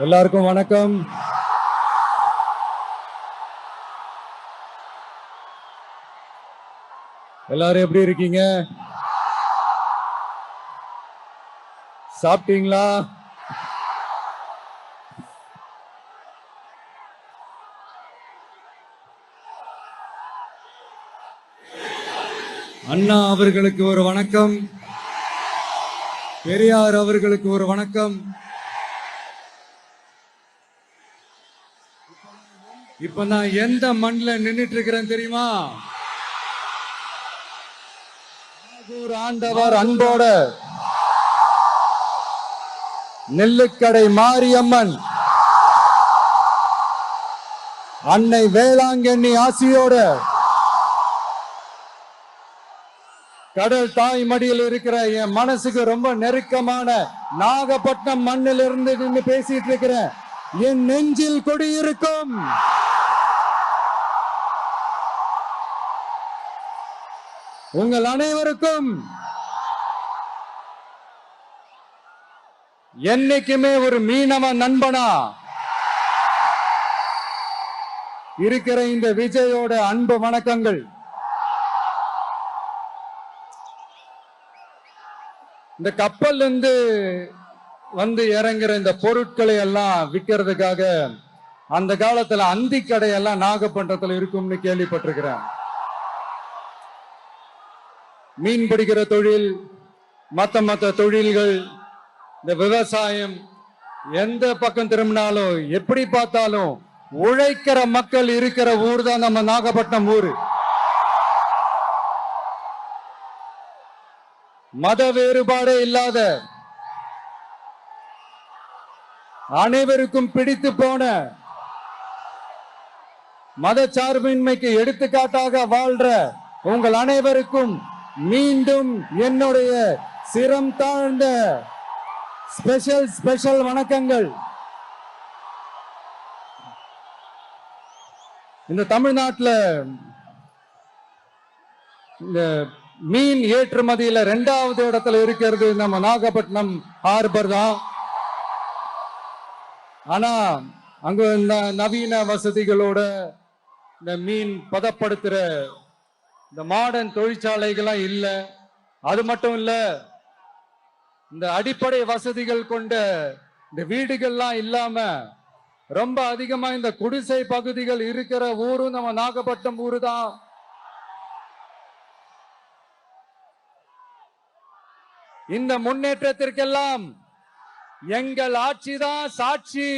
எல்லாருக்கும் வணக்கம். எல்லாரும் எப்படி இருக்கீங்க? சாப்பிட்டீங்களா? அண்ணா அவர்களுக்கு ஒரு வணக்கம். பெரியார் அவர்களுக்கு ஒரு வணக்கம். இப்ப நான் எந்த மண்ணில் நின்றுட்டு இருக்கிறேன் தெரியுமா? ஆண்டவர் அன்போட நெல்லுக்கடை மாரியம்மன் அன்னை வேளாங்கண்ணி ஆசியோட கடல் தாய் மடியில் இருக்கிற என் மனசுக்கு ரொம்ப நெருக்கமான நாகப்பட்டினம் மண்ணில் இருந்து நின்று பேசிட்டு இருக்கிறேன். என் நெஞ்சில் கொடியிருக்கும் உங்கள் அனைவருக்கும் என்னைக்குமே ஒரு மீனவ நண்பனா இருக்கிற இந்த விஜயோட அன்பு வணக்கங்கள். இந்த கப்பல் இருந்து வந்து இறங்குற இந்த பொருட்களை எல்லாம் விற்கிறதுக்காக அந்த காலத்துல அந்தி கடையெல்லாம் நாகப்பட்டினத்துல இருக்கும்னு கேள்விப்பட்டிருக்கிறேன். மீன் பிடிக்கிற தொழில், மத்த தொழில்கள், இந்த விவசாயம், எந்த பக்கம் திரும்பினாலும் எப்படி பார்த்தாலும் உழைக்கிற மக்கள் இருக்கிற ஊர் தான் நம்ம நாகப்பட்டினம் ஊரு. மத வேறுபாடே இல்லாத, அனைவருக்கும் பிடித்து போன, மத சார்பின்மைக்கு எடுத்துக்காட்டாக வாழ்ற உங்கள் அனைவருக்கும் மீண்டும் என்னுடைய சிரம் தாழ்ந்த ஸ்பெஷல் வணக்கங்கள். இந்த தமிழ்நாட்டில் இந்த மீன் ஏற்றுமதியில 2வது இடத்துல இருக்கிறது நம்ம நாகப்பட்டினம் ஹார்பர் தான். ஆனா அங்க நவீன வசதிகளோட இந்த மீன் பதப்படுத்துற இந்த மாடர்ன் தொழிற்சாலைகள்லாம் இல்ல. அது மட்டும் இல்ல, இந்த அடிப்படை வசதிகள் கொண்ட இந்த வீடுகள்லாம் இல்லாம ரொம்ப அதிகமா இந்த குடிசை பகுதிகள் இருக்கிற ஊரும் நம்ம நாகப்பட்டினம் ஊரு தான். இந்த முன்னேற்றத்திற்கெல்லாம் எங்கள் ஆட்சிதான் சாட்சி.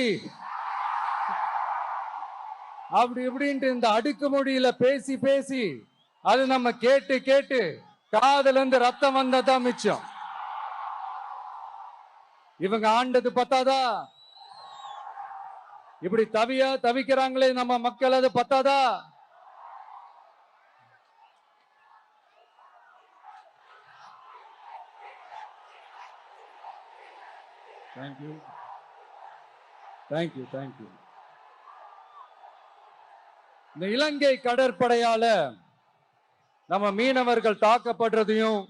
அப்படி இப்படின்ட்டு இந்த அடுக்குமொழியில பேசி பேசி அது நம்ம கேட்டு கேட்டு காதுல இருந்து ரத்தம் வந்ததான் மிச்சம். இவங்க ஆண்டது பத்தாதா? இப்படி தவிக்கிறாங்களே நம்ம மக்கள், அது பத்தாதா? தேங்க்யூ. இந்த இலங்கை கடற்படையால நம்ம மீனவர்கள் தாக்கப்படுறதையும்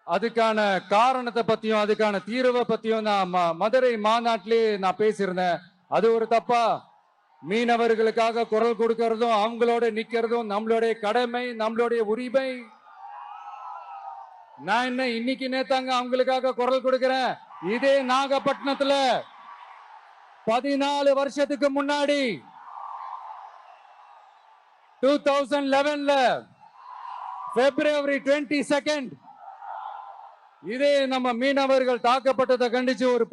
அதுக்கான காரணத்தை பத்தியும் அதுக்கான தீர்வை பத்தியும் நான் மதுரை மாநாட்டிலே நான் பேசியிருந்தேன். அது ஒரு தப்பா? மீனவர்களுக்காக குரல் கொடுக்கறதும் அவங்களோட நிக்கிறதும் நம்மளுடைய கடமை, நம்மளுடைய உரிமை. நான் என்ன இன்னைக்கு நேத்தாங்க அவங்களுக்காக குரல் கொடுக்கிறேன். இதே நாகப்பட்டினத்துல 14 வருஷத்துக்கு முன்னாடி 2011ல February 22 இதே நம்ம மீனவர்கள் தாக்கப்பட்டதை கண்டிச்சு ஒரு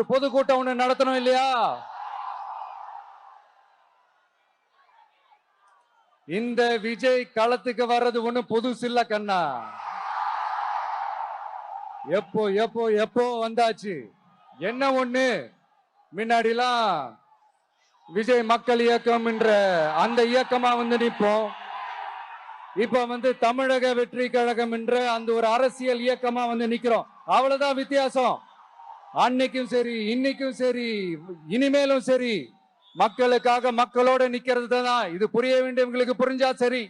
பொதுக்கூட்டம் ஒண்ணு நடத்தணும் இல்லையா? இந்த விஜய் களத்துக்கு வர்றது ஒண்ணு புதுசு இல்ல கண்ணா. எப்போ வந்தாச்சு. என்ன ஒண்ணு, முன்னாடிலாம் விஜய் மக்கள் இயக்கம் என்ற அந்த இயக்கமா வந்து நிற்போம். இப்ப தமிழக வெற்றி கழகம் என்ற அந்த ஒரு அரசியல் இயக்கமா வந்து நிக்கிறோம். அவ்வளவுதான் வித்தியாசம். அன்னைக்கும் சரி, இன்னைக்கும் சரி, இனிமேலும் சரி, மக்களுக்காக மக்களோட நிக்கிறது தான். இது புரிய வேண்டியவங்களுக்கு புரிஞ்சா சரி.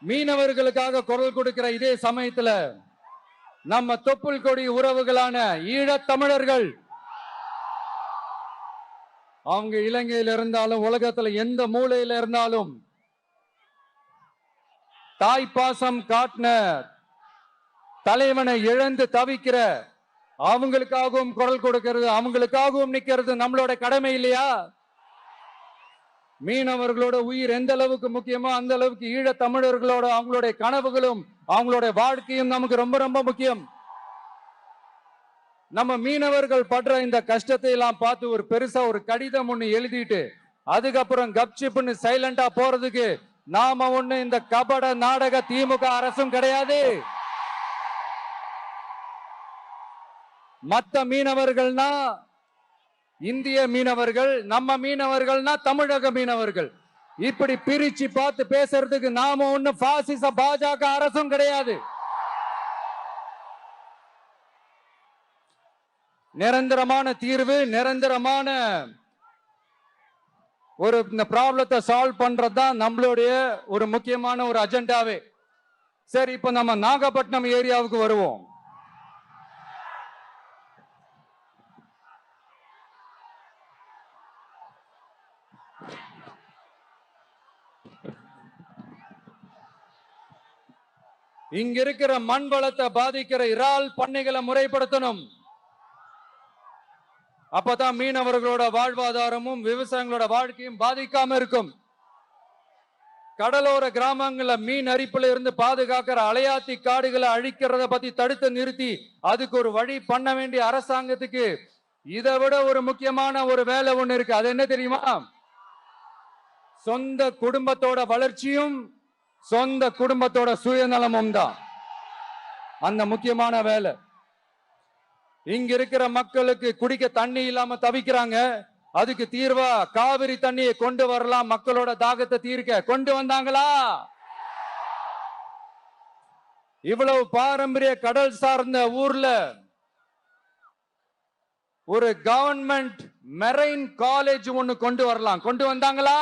மீனவர்களுக்காக குரல் கொடுக்கிற இதே சமயத்துல நம்ம தொப்புள் கொடி உறவுகளான ஈழத் தமிழர்கள் அவங்க இலங்கையில இருந்தாலும் உலகத்துல எந்த மூலையில இருந்தாலும் தாய்ப்பாசம் காட்டின தலைவனை இழந்து தவிக்கிற அவங்களுக்காகவும் குரல் கொடுக்கிறது, அவங்களுக்காகவும் நிக்கிறது நம்மளோட கடமை இல்லையா? மீனவர்களோட உயிர் எந்த அளவுக்கு முக்கியமோ அந்த அளவுக்கு ஈழ தமிழர்களோட அவங்களுடைய கனவுகளும் அவங்களுடைய வாழ்க்கையும் நமக்கு ரொம்ப ரொம்ப முக்கியம். நம்ம மீனவர்கள் படுற இந்த கஷ்டத்தை எல்லாம் பார்த்து ஒரு பெருசா ஒரு கடிதம் ஒண்ணு எழுதிட்டு அதுக்கப்புறம் கப்சிப்புன்னு சைலண்டா போறதுக்கு நாம ஒண்ணு இந்த கபட நாடக திமுக அரசும் கிடையாது. மத்த மீனவர்கள்னா இந்திய மீனவர்கள், நம்ம மீனவர்கள்னா தமிழக மீனவர்கள், இப்படி பிரிச்சு பார்த்து பேசுறதுக்கு நாம ஒண்ணு பாசிச பாஜக அரசும் கிடையாது. நிரந்தரமான தீர்வு, நிரந்தரமான ஒரு இந்த ப்ராப்ளத்தை சால்வ் பண்றதுதான் நம்மளுடைய ஒரு முக்கியமான ஒரு அஜெண்டாவே. சரி, இப்ப நம்ம நாகப்பட்டினம் ஏரியாவுக்கு வருவோம். இங்க இருக்கிற மண் வளத்தை பாதிக்கிற இறால் பண்ணைகளை முறைப்படுத்தணும். அப்பதான் மீனவர்களோட வாழ்வாதாரமும் விவசாயிகளோட வாழ்க்கையும் பாதிக்காம இருக்கும். கடலோர கிராமங்கள்ல மீன் அரிப்புல இருந்து பாதுகாக்கிற அலையாத்தி காடுகளை அழிக்கிறத பத்தி தடுத்து நிறுத்தி அதுக்கு ஒரு வழி பண்ண வேண்டிய அரசாங்கத்துக்கு இதை விட ஒரு முக்கியமான ஒரு வேலை ஒண்ணு இருக்கு. அது என்ன தெரியுமா? சொந்த குடும்பத்தோட வளர்ச்சியும் சொந்த குடும்பத்தோட சுயநலமும் தான் அந்த முக்கியமான வேலை. இங்க இருக்கிற மக்களுக்கு குடிக்க தண்ணி இல்லாம தவிக்கிறாங்க. அதுக்கு தீர்வா காவிரி தண்ணியை கொண்டு வரலாம், மக்களோட தாகத்தை தீர்க்க. கொண்டு வந்தாங்களா? இவ்வளவு பாரம்பரிய கடல் சார்ந்த ஊர்ல ஒரு கவர்மெண்ட் மெரைன் காலேஜ் ஒண்ணு கொண்டு வரலாம். கொண்டு வந்தாங்களா?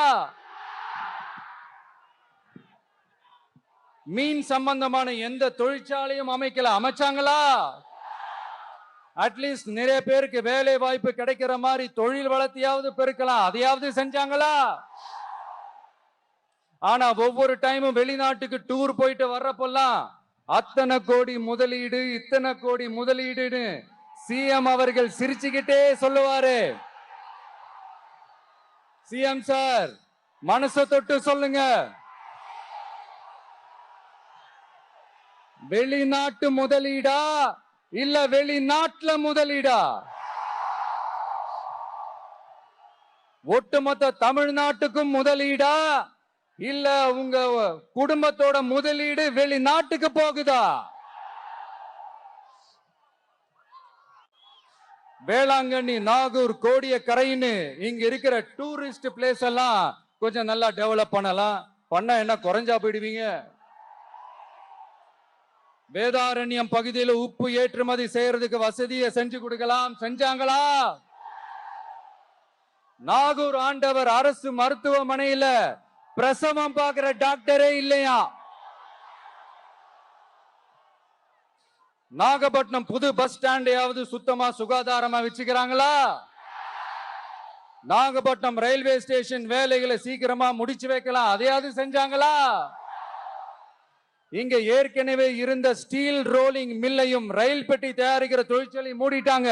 மீன் சம்பந்தமான எந்த தொழிற்சாலையும் அமைக்கல. அமைச்சாங்களா? அட்லீஸ்ட் நிறைய பேருக்கு வேலை வாய்ப்பு கிடைக்கிற மாதிரி தொழில் வளர்த்தியாவது பெருக்கலாம். அதையாவது செஞ்சாங்களா? ஆனா ஒவ்வொரு டைமும் வெளிநாட்டுக்கு டூர் போயிட்டு வர்றப்பெல்லாம் அத்தனை கோடி முதலீடு, இத்தனை கோடி முதலீடுன்னு சிஎம் அவர்கள் சிரிச்சுக்கிட்டே சொல்லுவாரு. சிஎம் சார், மனசை தொட்டு சொல்லுங்க, வெளிநாட்டு முதலீடா இல்ல வெளிநாட்டுல முதலீடா? ஒட்டுமொத்த தமிழ்நாட்டுக்கும் முதலீடா இல்ல உங்க குடும்பத்தோட முதலீடு வெளிநாட்டுக்கு போகுதா? வேளாங்கண்ணி, நாகூர், கோடியக்கரைன்னு இங்க இருக்கிற டூரிஸ்ட் பிளேஸ் எல்லாம் கொஞ்சம் நல்லா டெவலப் பண்ணலாம். பண்ண என்ன குறைஞ்சா போயிடுவீங்க? வேதாரண்யம் பகுதியில் உப்பு ஏற்றுமதி செய்யறதுக்கு வசதியை செஞ்சு கொடுக்கலாம். செஞ்சாங்களா? நாகூர் ஆண்டவர் அரசு மருத்துவமனையில பிரசவம் பார்க்கிற டாக்டரே இல்லையா? நாகப்பட்டினம் புது பஸ் ஸ்டாண்டையாவது சுத்தமா சுகாதாரமா வச்சுக்கிறாங்களா? நாகப்பட்டினம் ரயில்வே ஸ்டேஷன் வேலைகளை சீக்கிரமா முடிச்சு வைக்கலாம். அதையாவது செஞ்சாங்களா? இங்க ஏற்கனவே இருந்த ஸ்டீல் ரோலிங் மில்லையும் ரயில் பெட்டி தயாரிக்கிற தொழிற்சாலை மூடிட்டாங்க.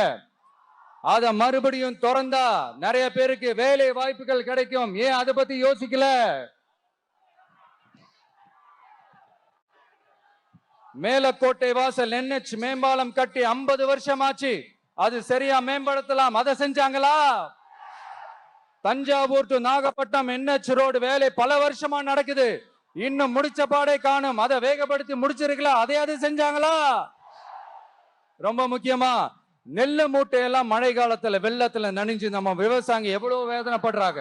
அத மறுபடியும் திறந்தா நிறைய பேருக்கு வேலை வாய்ப்புகள் கிடைக்கும். ஏன் அதை பத்தி யோசிக்கல? மேலக்கோட்டை வாசல் NH மேம்பாலம் கட்டி 50 வருஷம் ஆச்சு. அது சரியா மேம்படுத்தலாம். அதை செஞ்சாங்களா? Thanjavur to Nagapattinam NH road வேலை பல வருஷமா நடக்குது. இன்னும் முடிச்ச பாடே காணும். அதை வேகப்படுத்தி முடிச்சிருக்கலாம். அதையாவது செஞ்சாங்களா? ரொம்ப முக்கியமா நெல்லு மூட்டையெல்லாம் மழை காலத்துல வெள்ளத்துல நனைஞ்சு நம்ம விவசாயிங்க எவ்வளவு வேதனைப்படுறாங்க.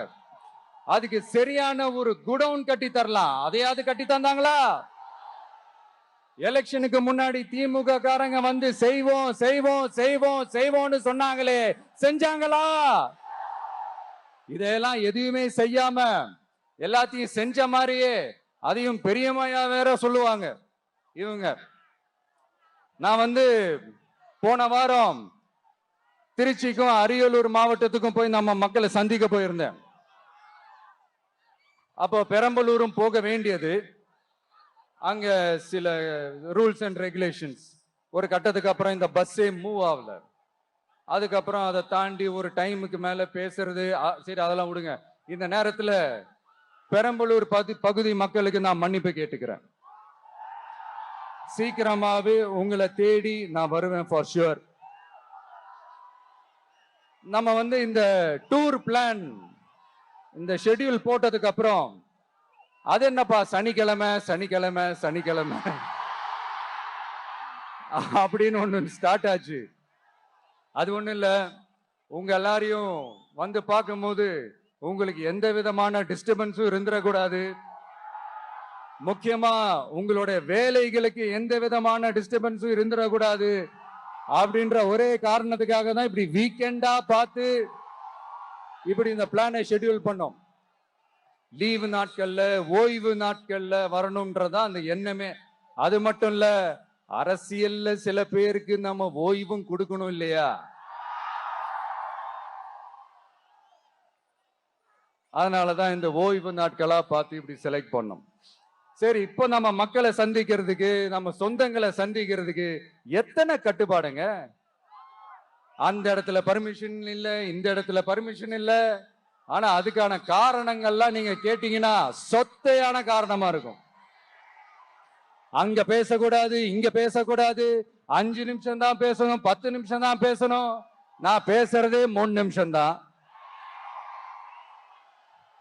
அதுக்கு சரியான ஒரு குடவுன் கட்டி தரலாம். அதையாவது கட்டி தந்தாங்களா? எலெக்ஷனுக்கு முன்னாடி திமுக காரங்க வந்து செய்வோம் செய்வோம் செய்வோம் செய்வோம்னு சொன்னாங்களே, செஞ்சாங்களா? இதெல்லாம் எதுவுமே செய்யாம எல்லாத்தையும் செஞ்ச மாதிரியே அதையும் பெரியம்மையா வேற சொல்லுவாங்க இவங்க. நான் போன வாரம் திருச்சிக்கும் அரியலூர் மாவட்டத்துக்கும் போய் நம்ம மக்களை சந்திக்க போயிருந்தேன். அப்போ பெரம்பலூரும் போக வேண்டியது. அங்க சில ரூல்ஸ் அண்ட் ரெகுலேஷன்ஸ், ஒரு கட்டத்துக்கு அப்புறம் இந்த பஸ்ஸே மூவ் ஆகல. அதுக்கப்புறம் அதை தாண்டி ஒரு டைமுக்கு மேல பேசுறது, சரி அதெல்லாம் விடுங்க. இந்த நேரத்துல பெரம்பலூர் பகுதி மக்களுக்கு நான் மன்னிப்பு கேட்டுக்கிறேன். சீக்கிரமாவே உங்களை தேடி நான் வருவேன் ஃபார் ஷுர். நம்ம இந்த டூர் பிளான், இந்த ஷெட்யூல் போட்டதுக்கு அப்புறம் அது என்னப்பா சனிக்கிழமை சனிக்கிழமை சனிக்கிழமை அப்படின்னு ஒண்ணு ஸ்டார்ட் ஆச்சு. அது ஒண்ணு இல்ல, உங்க எல்லாரையும் பார்க்கும்போது உங்களுக்கு எந்த விதமான டிஸ்டர்பன்ஸும் இருந்துடக்கூடாது. முக்கியமா உங்களுடைய வேலைகளுக்கு எந்த விதமான டிஸ்டர்பன்ஸும் இருந்துடக்கூடாது அப்படின்ற ஒரே காரணத்துக்காக தான் இப்படி வீக்கெண்டா பார்த்து இப்படி இந்த பிளானை ஷெட்யூல் பண்ணோம். லீவு நாட்கள்ல, ஓய்வு நாட்கள்ல வரணும்ன்றதா அந்த எண்ணமே. அது மட்டும் இல்ல, அரசியல்ல சில பேருக்கு நம்ம ஓய்வும் கொடுக்கணும் இல்லையா? அதனாலதான் இந்த ஓய்வு நாட்களா பார்த்து இப்படி செலக்ட் பண்ணோம். சரி, இப்போ நம்ம மக்களை சந்திக்கிறதுக்கு, நம்ம சொந்தங்களை சந்திக்கிறதுக்கு எத்தனை கட்டுப்பாடுங்க. அந்த இடத்துல பர்மிஷன் இல்ல, இந்த இடத்துல பர்மிஷன் இல்ல. ஆனா அதுக்கான காரணங்கள்லாம் நீங்க கேட்டீங்கன்னா சொத்தையான காரணமா இருக்கும். அங்க பேசக்கூடாது, இங்க பேசக்கூடாது, 5 நிமிஷம் தான் பேசணும், 10 நிமிஷம் தான் பேசணும். நான் பேசுறதே 3 நிமிஷம் தான்.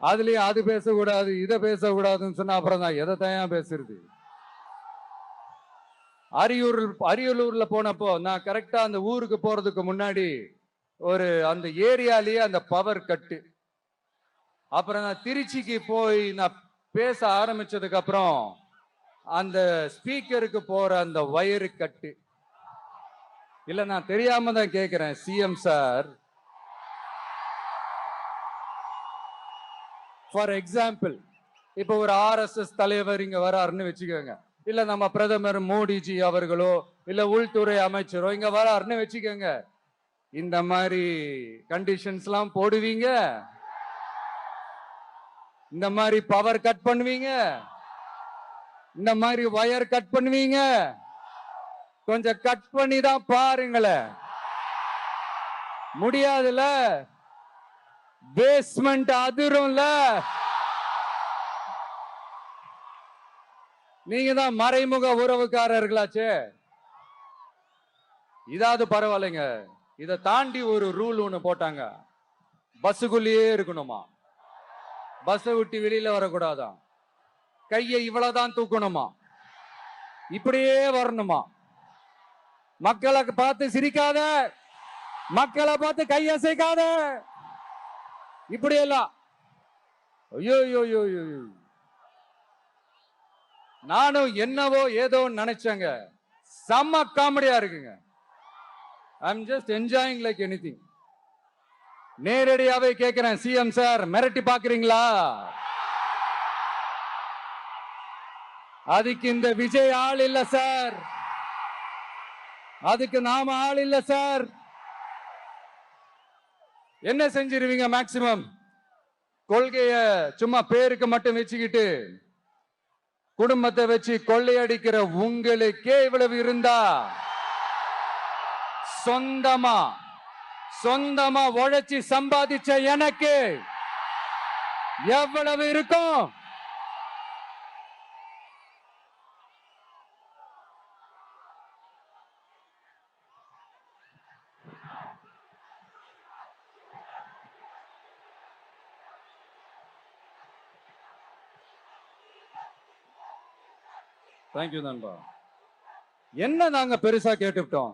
அதுலயும் அது பேசக்கூடாது, இதை பேசக்கூடாதுன்னு சொன்னா அப்புறம் தான் எதை தான் பேசுறது. அரியலூர்ல போனப்போ நான் கரெக்டா அந்த ஊருக்கு போறதுக்கு முன்னாடி அந்த ஏரியாலேயே அந்த பவர் கட்டு. அப்புறம் நான் திருச்சிக்கு போய் நான் பேச ஆரம்பிச்சதுக்கு அப்புறம் அந்த ஸ்பீக்கருக்கு போற அந்த வயரு கட்டு. இல்ல, நான் தெரியாம தான் கேட்கிறேன் சிஎம் சார். ஃபார் எக்ஸாம்பிள், இப்ப ஒரு RSS தலைவர் இங்க வராருன்னு வச்சுக்கோங்க, இல்ல நம்ம பிரதமர் மோடிஜி அவர்களோ இல்ல உள்துறை அமைச்சரோ இங்க வராருன்னு வச்சுக்கோங்க. இந்த மாதிரி கண்டிஷன்ஸ் எல்லாம் போடுவீங்க, இந்த மாதிரி பவர் கட் பண்ணுவீங்க, இந்த மாதிரி வயர் கட் பண்ணுவீங்க. கொஞ்சம் கட் பண்ணி தான் பாருங்களேன். முடியாதுல, பேஸ்மெண்ட் அதிரும்ல. நீங்க தான் மறைமுக உறவுக்காரர்களாச்சே. இதாவது பரவாயில்லைங்க. இதை தாண்டி ஒரு ரூல் ஒண்ணு போட்டாங்க, பஸ்ஸுக்குள்ளேயே இருக்கணுமா, பஸ்ஸை விட்டு வெளியில வரக்கூடாதா, கையை இவ்வளவுதான் தூக்கணுமா, இப்படியே வரணுமா. மக்களை பார்த்து சிரிக்காத, மக்களை பார்த்து கையசைக்காத, இப்படி எல்லாம். ஐயோ, நானும் என்னவோ ஏதோ நினைச்சேங்க. செம்ம காமெடியா இருக்குங்க. I am just enjoying like anything. நேரடியாவே கேட்கிறேன், சிஎம் சார் மிரட்டி பாக்குறீங்களா? அதுக்கு இந்த விஜய் ஆள் இல்ல சார், அதுக்கு நாம ஆள் இல்ல சார். என்ன செஞ்சிருவீங்க? மேக்சிமம் கொள்கைய சும்மா பேருக்கு மட்டும் வச்சுக்கிட்டு குடும்பத்தை வச்சு கொள்ளையடிக்கிற உங்களுக்கே இவ்வளவு இருந்தா, சொந்தமா உழைச்சி சம்பாதிச்ச எனக்கு எவ்வளவு இருக்கும்? தேங்க்யூ நண்பா. என்ன நாங்க பெருசா கேட்டுவிட்டோம்?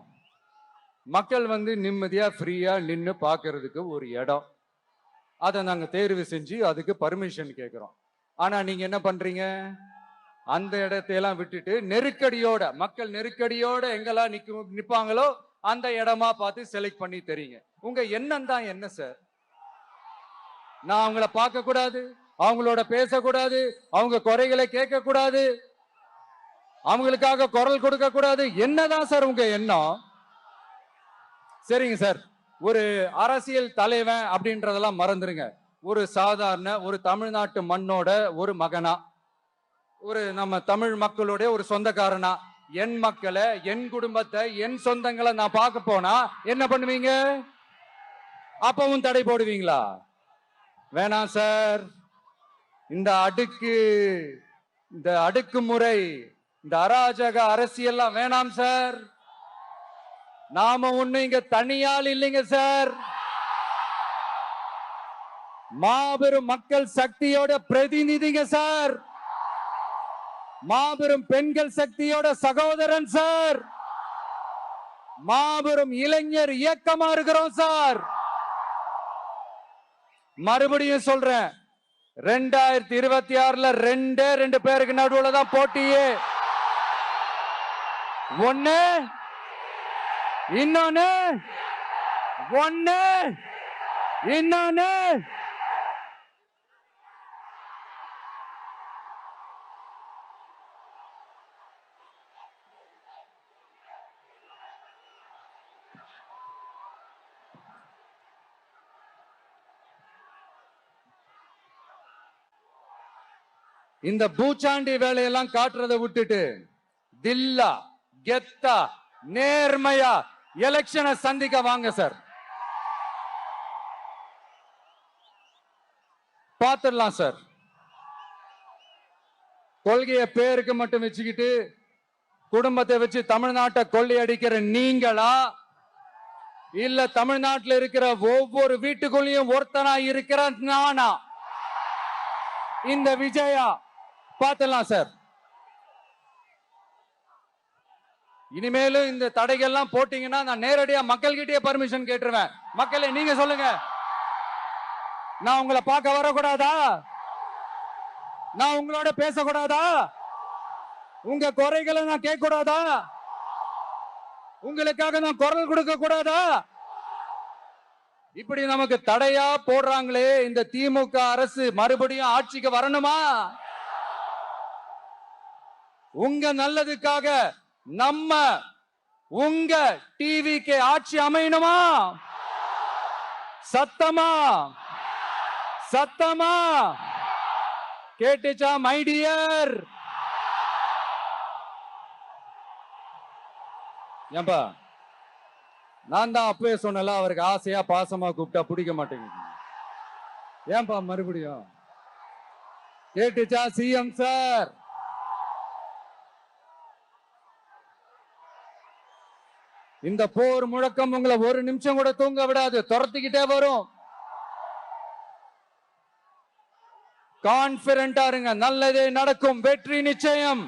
மக்கள் நிம்மதியா ஃப்ரீயா நின்று பார்க்கறதுக்கு ஒரு இடம், அதை நாங்க தேர்வு செஞ்சு அதுக்கு பர்மிஷன் கேட்கிறோம். ஆனா நீங்க என்ன பண்றீங்க? அந்த இடத்தையெல்லாம் விட்டுட்டு நெருக்கடியோட, மக்கள் நெருக்கடியோட எங்கெல்லாம் நிப்பாங்களோ அந்த இடமா பார்த்து செலக்ட் பண்ணி தெரியுங்க. உங்க எண்ணம் தான் என்ன சார்? நான் அவங்கள பார்க்க கூடாது, அவங்களோட பேசக்கூடாது, அவங்க குறைகளை கேட்க கூடாது, அவங்களுக்காக குரல் கொடுக்க கூடாது. என்னதான் சார் உங்க எண்ணம்? சரிங்க சார், ஒரு அரசியல் தலைவன் அப்படின்றதெல்லாம் மறந்துருங்க. ஒரு சாதாரண ஒரு தமிழ்நாட்டு மண்ணோட ஒரு மகனா, ஒரு நம்ம தமிழ் மக்களுடைய ஒரு சொந்தக்காரனா, என் மக்களை, என் குடும்பத்தை, என் சொந்தங்களை நான் பார்க்க போனா என்ன பண்ணுவீங்க? அப்பவும் தடை போடுவீங்களா? வேணாம் சார். இந்த அடுக்குமுறை, இந்த அராஜக அரசியல்லாம் வேணாம் சார். நாம ஒண்ணு இங்க தனியால் இல்லைங்க சார். மாபெரும் மக்கள் சக்தியோட பிரதிநிதிங்க சார். மாபெரும் பெண்கள் சக்தியோட சகோதரன் சார். மாபெரும் இளைஞர் இயக்கமா இருக்கிறோம் சார். மறுபடியும் சொல்றேன், 2026ல ரெண்டு பேருக்கு நடுவுல தான் போட்டியே. ஒண்ணு இன்னொன்னு இந்த பூச்சாண்டி வேலையெல்லாம் காட்டுறதை விட்டுட்டு தில்லா கெத்தா நேர்மையா எலெக்ஷனை சந்திக்க வாங்க சார். பாத்துடலாம் சார். கொள்கைய பேருக்கு மட்டும் வச்சுக்கிட்டு குடும்பத்தை வச்சு தமிழ்நாட்டை கொள்ளையடிக்கிற நீங்களா, இல்ல தமிழ்நாட்டில் இருக்கிற ஒவ்வொரு வீட்டுக்குள்ளேயும் ஒருத்தனா இருக்கிற நானா, இந்த விஜயா? பாத்துடலாம் சார். இனிமேலும் இந்த தடைகள்லாம் போட்டீங்கன்னா நான் நேரடியா மக்கள்கிட்டயே பர்மிஷன் கேட்டுருவேன். மக்களே நீங்க சொல்லுங்க, நான் உங்களை பார்க்க வரக்கூடாதா? நான் உங்களோட பேசக்கூடாதா? உங்க குறைகளை நான் கேட்க கூடாதா? உங்களுக்காக நான் குரல் கொடுக்க கூடாதா? இப்படி நமக்கு தடையா போடுறாங்களே, இந்த திமுக அரசு மறுபடியும் ஆட்சிக்கு வரணுமா? உங்க நல்லதுக்காக நம்ம உங்க டிவிக்கு ஆட்சி அமையணுமா? சத்தமா கேட்டுச்சா மை டியர்? ஏன்பா, நான் தான் அப்பவே சொன்னல, அவருக்கு ஆசையா பாசமா கூப்பிட்டா பிடிக்க மாட்டேங்குது. ஏன்பா மறுபடியும்? கேட்டுச்சா சிஎம் சார்? இந்த போர் முழக்கம் உங்களை ஒரு நிமிஷம் கூட தூங்க விடாது, துரத்திக்கிட்டே வரும். கான்பிடண்டா இருங்க, நல்லதே நடக்கும், வெற்றி நிச்சயம்.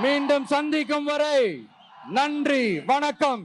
மீண்டும் சந்திக்கும் வரை நன்றி, வணக்கம்.